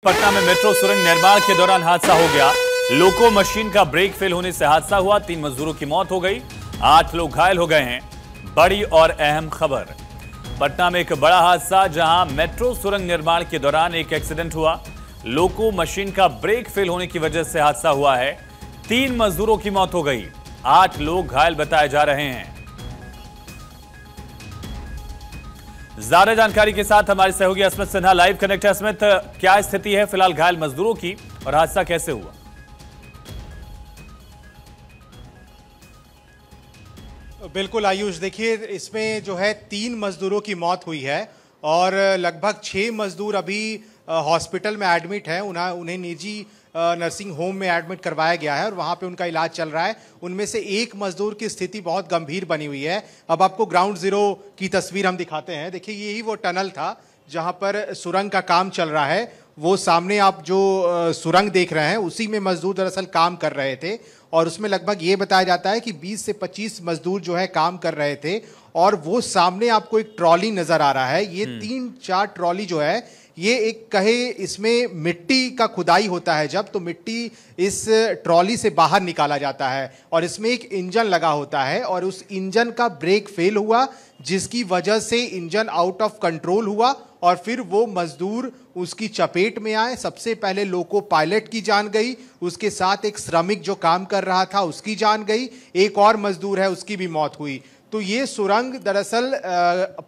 पटना में मेट्रो सुरंग निर्माण के दौरान हादसा हो गया। लोको मशीन का ब्रेक फेल होने से हादसा हुआ। 3 मजदूरों की मौत हो गई, 8 लोग घायल हो गए हैं। बड़ी और अहम खबर, पटना में एक बड़ा हादसा, जहां मेट्रो सुरंग निर्माण के दौरान एक एक्सीडेंट हुआ। लोको मशीन का ब्रेक फेल होने की वजह से हादसा हुआ है। 3 मजदूरों की मौत हो गई, 8 लोग घायल बताए जा रहे हैं। ज्यादा जानकारी के साथ हमारे सहयोगी अस्मित सिन्हा लाइव कनेक्ट है। अस्मित, क्या स्थिति है फिलहाल घायल मजदूरों की और हादसा कैसे हुआ? बिल्कुल आयुष, देखिए इसमें जो है 3 मजदूरों की मौत हुई है और लगभग 6 मजदूर अभी हॉस्पिटल में एडमिट हैं। उन्हें निजी नर्सिंग होम में एडमिट करवाया गया है और वहाँ पे उनका इलाज चल रहा है। उनमें से एक मजदूर की स्थिति बहुत गंभीर बनी हुई है। अब आपको ग्राउंड जीरो की तस्वीर हम दिखाते हैं। देखिए यही वो टनल था जहाँ पर सुरंग का काम चल रहा है। वो सामने आप जो सुरंग देख रहे हैं उसी में मजदूर दरअसल काम कर रहे थे और उसमें लगभग ये बताया जाता है कि 20 से 25 मजदूर जो है काम कर रहे थे। और वो सामने आपको एक ट्रॉली नजर आ रहा है। ये 3-4 ट्रॉली जो है, ये एक कहे इसमें मिट्टी का खुदाई होता है जब, तो मिट्टी इस ट्रॉली से बाहर निकाला जाता है और इसमें एक इंजन लगा होता है और उस इंजन का ब्रेक फेल हुआ, जिसकी वजह से इंजन आउट ऑफ कंट्रोल हुआ और फिर वो मजदूर उसकी चपेट में आए। सबसे पहले लोको पायलट की जान गई, उसके साथ एक श्रमिक जो काम कर रहा था उसकी जान गई, एक और मजदूर है उसकी भी मौत हुई। तो ये सुरंग दरअसल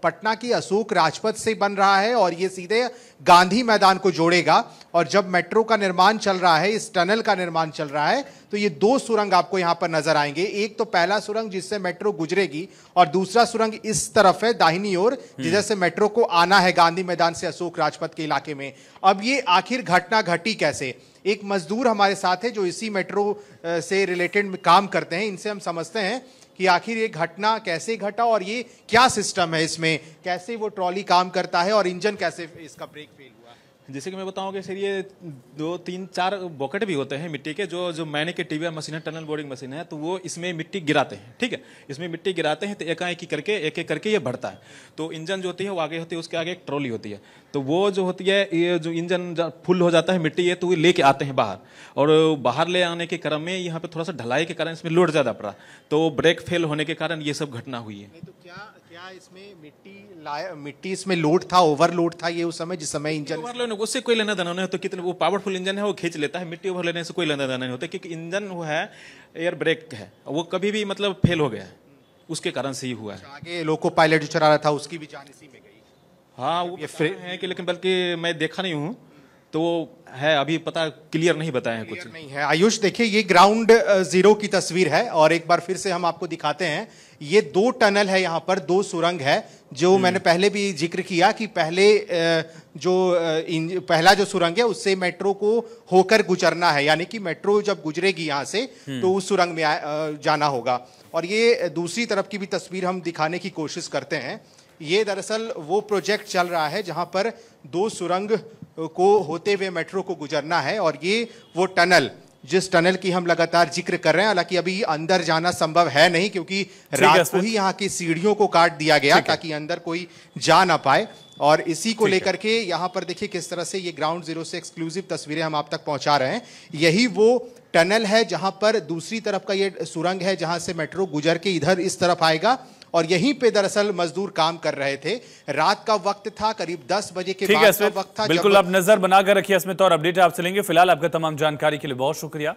पटना की अशोक राजपथ से बन रहा है और ये सीधे गांधी मैदान को जोड़ेगा। और जब मेट्रो का निर्माण चल रहा है, इस टनल का निर्माण चल रहा है, तो ये 2 सुरंग आपको यहाँ पर नजर आएंगे। एक तो पहला सुरंग जिससे मेट्रो गुजरेगी और दूसरा सुरंग इस तरफ है दाहिनी ओर, जिधर से मेट्रो को आना है गांधी मैदान से अशोक राजपथ के इलाके में। अब ये आखिर घटना घटी कैसे? एक मजदूर हमारे साथ है जो इसी मेट्रो से रिलेटेड काम करते हैं। इनसे हम समझते हैं कि आखिर ये घटना कैसे घटा और ये क्या सिस्टम है इसमें, कैसे वो ट्रॉली काम करता है और इंजन कैसे इसका ब्रेक फेल हुआ। जैसे कि मैं बताऊं कि सर, ये 2-3-4 बकेट भी होते हैं मिट्टी के, जो मैंने के टीवीआर मशीन है, टनल बोरिंग मशीन है, तो वो इसमें मिट्टी गिराते हैं। ठीक है, इसमें मिट्टी गिराते हैं तो एक एक करके ये बढ़ता है। तो इंजन जो होती है वो आगे होती है, उसके आगे एक ट्रॉली होती है। तो वो जो होती है, ये जो इंजन फुल हो जाता है मिट्टी, ये तो वो लेके आते हैं बाहर, और बाहर ले आने के क्रम में यहाँ पे थोड़ा सा ढलाई के कारण इसमें लोड ज्यादा पड़ा, तो ब्रेक फेल होने के कारण ये सब घटना हुई है। नहीं तो क्या इसमें मिट्टी इसमें लोड था, ओवरलोड था ये उस समय, जिस समय इंजन ओवरलोड उससे कोई लेना देना नहीं होता। कितने वो पावरफुल इंजन है वो खींच लेता है, मिट्टी ओवर लेने से कोई लेना देना नहीं होता, क्योंकि इंजन वो है एयर ब्रेक है, वो कभी भी मतलब फेल हो गया है, उसके कारण से ही हुआ है। आगे लोको पायलट जो चला रहा था उसकी भी जान इसी में गई। हाँ, वो है कि, लेकिन बल्कि मैं देखा नहीं हूँ तो है, अभी पता क्लियर नहीं बताए हैं, कुछ नहीं है। आयुष, देखिए ये ग्राउंड जीरो की तस्वीर है और एक बार फिर से हम आपको दिखाते हैं। ये 2 टनल है, यहाँ पर 2 सुरंग है। जो मैंने पहले भी जिक्र किया कि पहला जो सुरंग है उससे मेट्रो को होकर गुजरना है, यानी कि मेट्रो जब गुजरेगी यहाँ से तो उस सुरंग में जाना होगा। और ये दूसरी तरफ की भी तस्वीर हम दिखाने की कोशिश करते हैं। ये दरअसल वो प्रोजेक्ट चल रहा है जहां पर 2 सुरंग को होते हुए मेट्रो को गुजरना है और ये वो टनल, जिस टनल की हम लगातार जिक्र कर रहे हैं। हालांकि अभी अंदर जाना संभव है नहीं, क्योंकि रात को ही यहाँ की सीढ़ियों को काट दिया गया ताकि अंदर कोई जा ना पाए। और इसी को लेकर के यहाँ पर देखिए किस तरह से ये ग्राउंड जीरो से एक्सक्लूसिव तस्वीरें हम आप तक पहुंचा रहे हैं। यही वो टनल है जहां पर दूसरी तरफ का ये सुरंग है, जहां से मेट्रो गुजर के इधर इस तरफ आएगा और यहीं पे दरअसल मजदूर काम कर रहे थे। रात का वक्त था, करीब 10 बजे के बाद का वक्त था। बिल्कुल, आप नजर बनाकर रखिए अस्मित और अपडेट आपसे लेंगे। फिलहाल आपका तमाम जानकारी के लिए बहुत शुक्रिया।